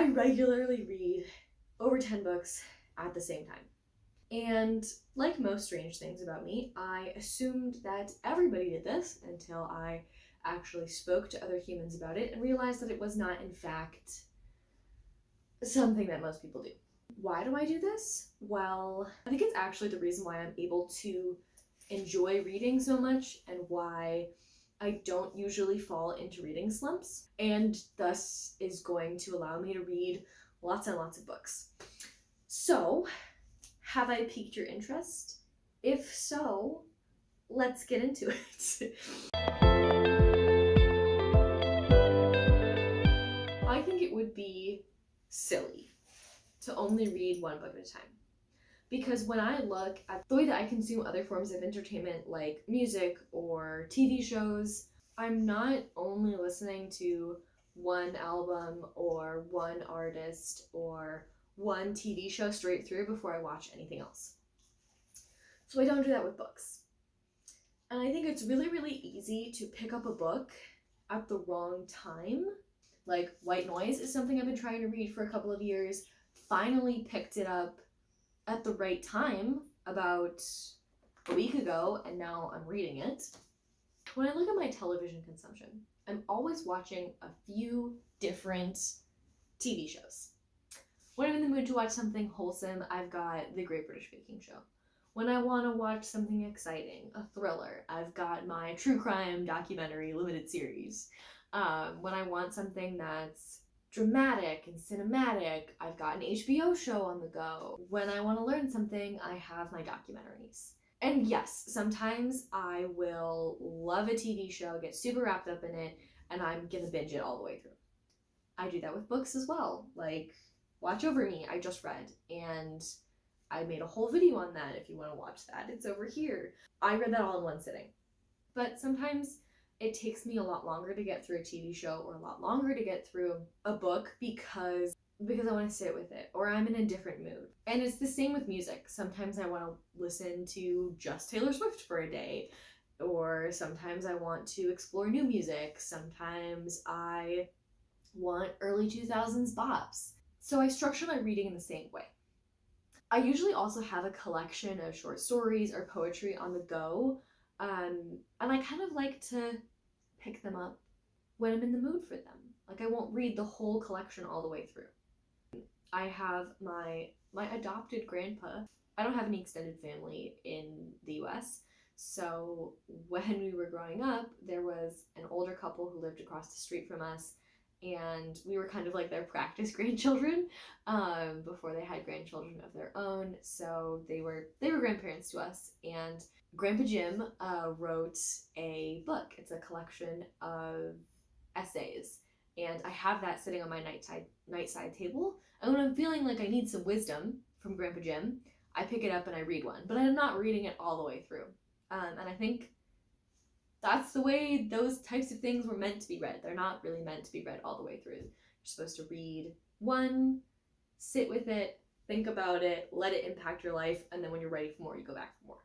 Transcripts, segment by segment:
I regularly read over 10 books at the same time. And like most strange things about me, I assumed that everybody did this until I actually spoke to other humans about it and realized that it was not, in fact, something that most people do. Why do I do this? Well, I think it's actually the reason why I'm able to enjoy reading so much and why I don't usually fall into reading slumps, and thus is going to allow me to read lots and lots of books. So, have I piqued your interest? If so, let's get into it. I think it would be silly to only read one book at a time. Because when I look at the way that I consume other forms of entertainment like music or TV shows, I'm not only listening to one album or one artist or one TV show straight through before I watch anything else. So I don't do that with books. And I think it's really, really easy to pick up a book at the wrong time. Like White Noise is something I've been trying to read for a couple of years. Finally picked it up at the right time about a week ago, and now I'm reading it. When I look at my television consumption, I'm always watching a few different TV shows. When I'm in the mood to watch something wholesome, I've got The Great British Baking Show. When I want to watch something exciting, a thriller, I've got my true crime documentary limited series. When I want something that's dramatic and cinematic, I've got an HBO show on the go. When I want to learn something, I have my documentaries. And yes, sometimes I will love a TV show, get super wrapped up in it, and I'm gonna binge it all the way through. I do that with books as well. Like Watch Over Me, I just read, and I made a whole video on that if you want to watch that. It's over here. I read that all in one sitting. But sometimes it takes me a lot longer to get through a TV show or a lot longer to get through a book because I want to sit with it or I'm in a different mood. And it's the same with music. Sometimes I want to listen to just Taylor Swift for a day, or sometimes I want to explore new music. Sometimes I want early 2000s bops. So I structure my reading in the same way. I usually also have a collection of short stories or poetry on the go, and I kind of like to pick them up when I'm in the mood for them. Like I won't read the whole collection all the way through. I have my adopted grandpa. I don't have any extended family in the US, so when we were growing up, there was an older couple who lived across the street from us, and we were kind of like their practice grandchildren before they had grandchildren of their own. So they were grandparents to us, and Grandpa Jim wrote a book. It's a collection of essays, and I have that sitting on my nightside table. And when I'm feeling like I need some wisdom from Grandpa Jim, I pick it up and I read one. But I'm not reading it all the way through. And I think that's the way those types of things were meant to be read. They're not really meant to be read all the way through. You're supposed to read one, sit with it, think about it, let it impact your life, and then when you're ready for more, you go back for more.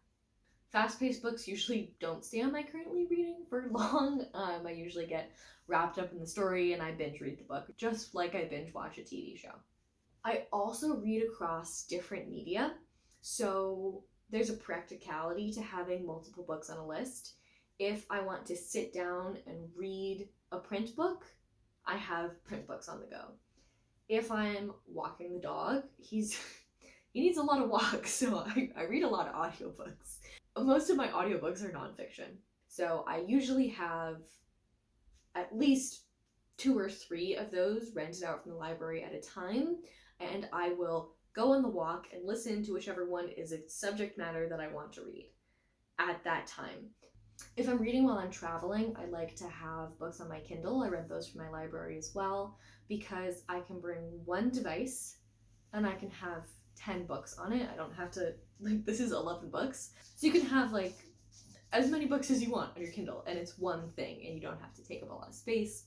Fast-paced books usually don't stay on my currently reading for long. I usually get wrapped up in the story and I binge read the book, just like I binge watch a TV show. I also read across different media, so there's a practicality to having multiple books on a list. If I want to sit down and read a print book, I have print books on the go. If I'm walking the dog, he needs a lot of walks, so I read a lot of audiobooks. Most of my audiobooks are nonfiction, so I usually have at least 2 or 3 of those rented out from the library at a time, and I will go on the walk and listen to whichever one is a subject matter that I want to read at that time. If I'm reading while I'm traveling, I like to have books on my Kindle. I rent those from my library as well, because I can bring one device and I can have 10 books on it. I don't have to, this is 11 books. So you can have as many books as you want on your Kindle, and it's one thing, and you don't have to take up a lot of space,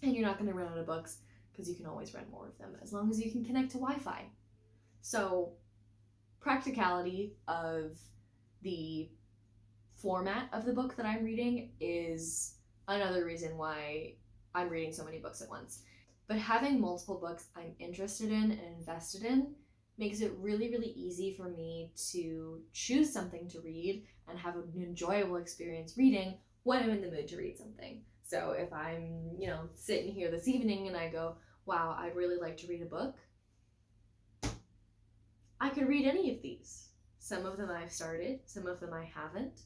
and you're not going to run out of books because you can always rent more of them as long as you can connect to Wi-Fi. So practicality of the format of the book that I'm reading is another reason why I'm reading so many books at once. But having multiple books I'm interested in and invested in makes it really, really easy for me to choose something to read and have an enjoyable experience reading when I'm in the mood to read something. So if I'm, sitting here this evening and I go, wow, I'd really like to read a book, I could read any of these. Some of them I've started, some of them I haven't,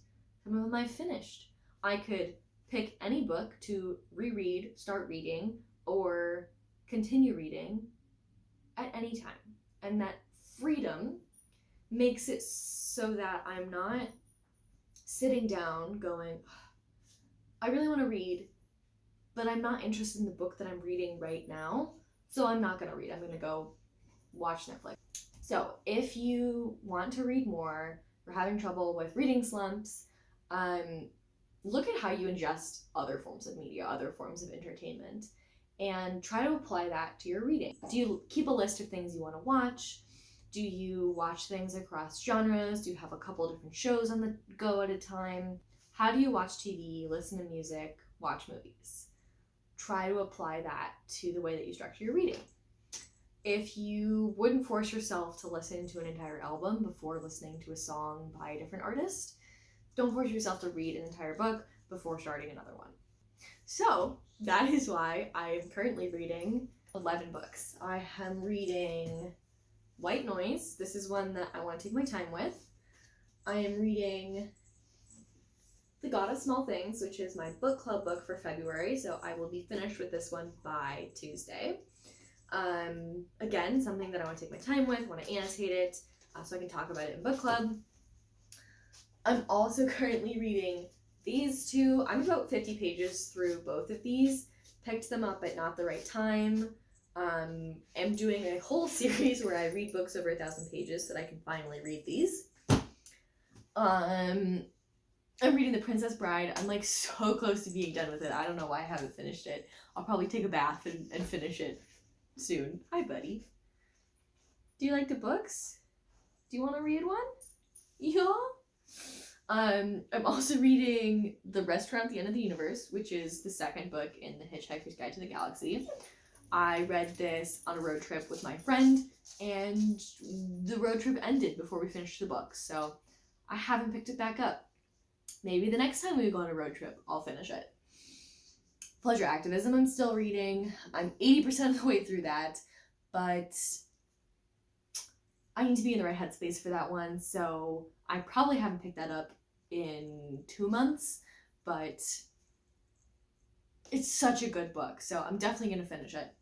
some of them I've finished. I could pick any book to reread, start reading, or continue reading at any time. And that freedom makes it so that I'm not sitting down going, I really want to read, but I'm not interested in the book that I'm reading right now, so I'm not going to read. I'm going to go watch Netflix. So if you want to read more, you're having trouble with reading slumps, look at how you ingest other forms of media, other forms of entertainment, and try to apply that to your reading. Do you keep a list of things you want to watch? Do you watch things across genres? Do you have a couple different shows on the go at a time? How do you watch TV, listen to music, watch movies? Try to apply that to the way that you structure your reading. If you wouldn't force yourself to listen to an entire album before listening to a song by a different artist, don't force yourself to read an entire book before starting another one. So that is why I am currently reading 11 books. I am reading White Noise. This is one that I want to take my time with. I am reading The God of Small Things, which is my book club book for February, so I will be finished with this one by Tuesday. Again, something that I want to take my time with, want to annotate it, so I can talk about it in book club. I'm also currently reading these two. I'm about 50 pages through both of these. Picked them up at not the right time. I'm doing a whole series where I read books over 1,000 pages so that I can finally read these. I'm reading The Princess Bride. I'm like so close to being done with it. I don't know why I haven't finished it. I'll probably take a bath and finish it soon. Hi, buddy. Do you like the books? Do you want to read one? Yeah? I'm also reading The Restaurant at the End of the Universe, which is the second book in the Hitchhiker's Guide to the Galaxy. I read this on a road trip with my friend, and the road trip ended before we finished the book, so I haven't picked it back up. Maybe the next time we go on a road trip, I'll finish it. Pleasure Activism, I'm still reading. I'm 80% of the way through that, but I need to be in the right headspace for that one, so I probably haven't picked that up in 2 months, but it's such a good book, so I'm definitely going to finish it.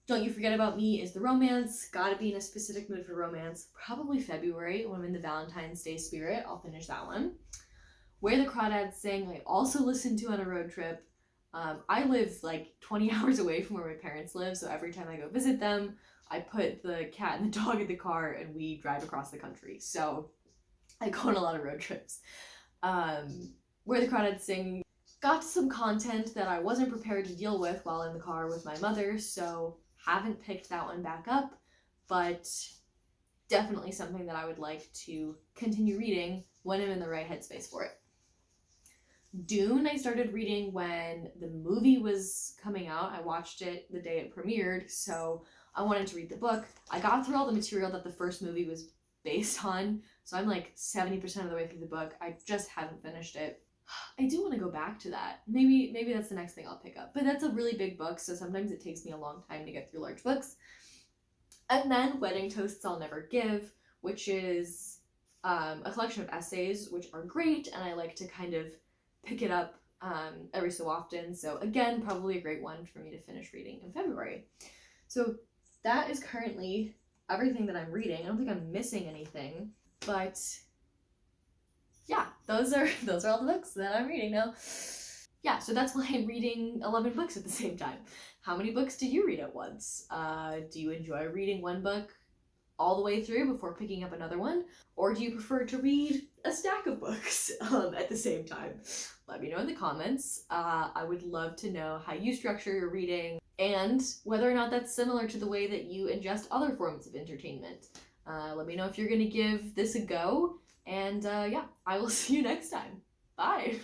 Don't You Forget About Me is the romance. Gotta be in a specific mood for romance. Probably February, when I'm in the Valentine's Day spirit. I'll finish that one. Where the Crawdads Sing, I also listened to on a road trip. I live like 20 hours away from where my parents live, so every time I go visit them, I put the cat and the dog in the car and we drive across the country. So I go on a lot of road trips. Where the Crawdads Sing got some content that I wasn't prepared to deal with while in the car with my mother, so haven't picked that one back up, but definitely something that I would like to continue reading when I'm in the right headspace for it. Dune, I started reading when the movie was coming out. I watched it the day it premiered, so I wanted to read the book. I got through all the material that the first movie was based on, so I'm like 70% of the way through the book. I just haven't finished it. I do want to go back to that. Maybe that's the next thing I'll pick up. But that's a really big book, so sometimes it takes me a long time to get through large books. And then Wedding Toasts I'll Never Give, which is a collection of essays, which are great, and I like to kind of pick it up every so often. So again, probably a great one for me to finish reading in February. So that is currently everything that I'm reading. I don't think I'm missing anything, but yeah, those are all the books that I'm reading now. Yeah, so that's why I'm reading 11 books at the same time. How many books do you read at once? Do you enjoy reading one book all the way through before picking up another one? Or do you prefer to read a stack of books at the same time? Let me know in the comments. I would love to know how you structure your reading and whether or not that's similar to the way that you ingest other forms of entertainment. Let me know if you're going to give this a go. And yeah, I will see you next time. Bye!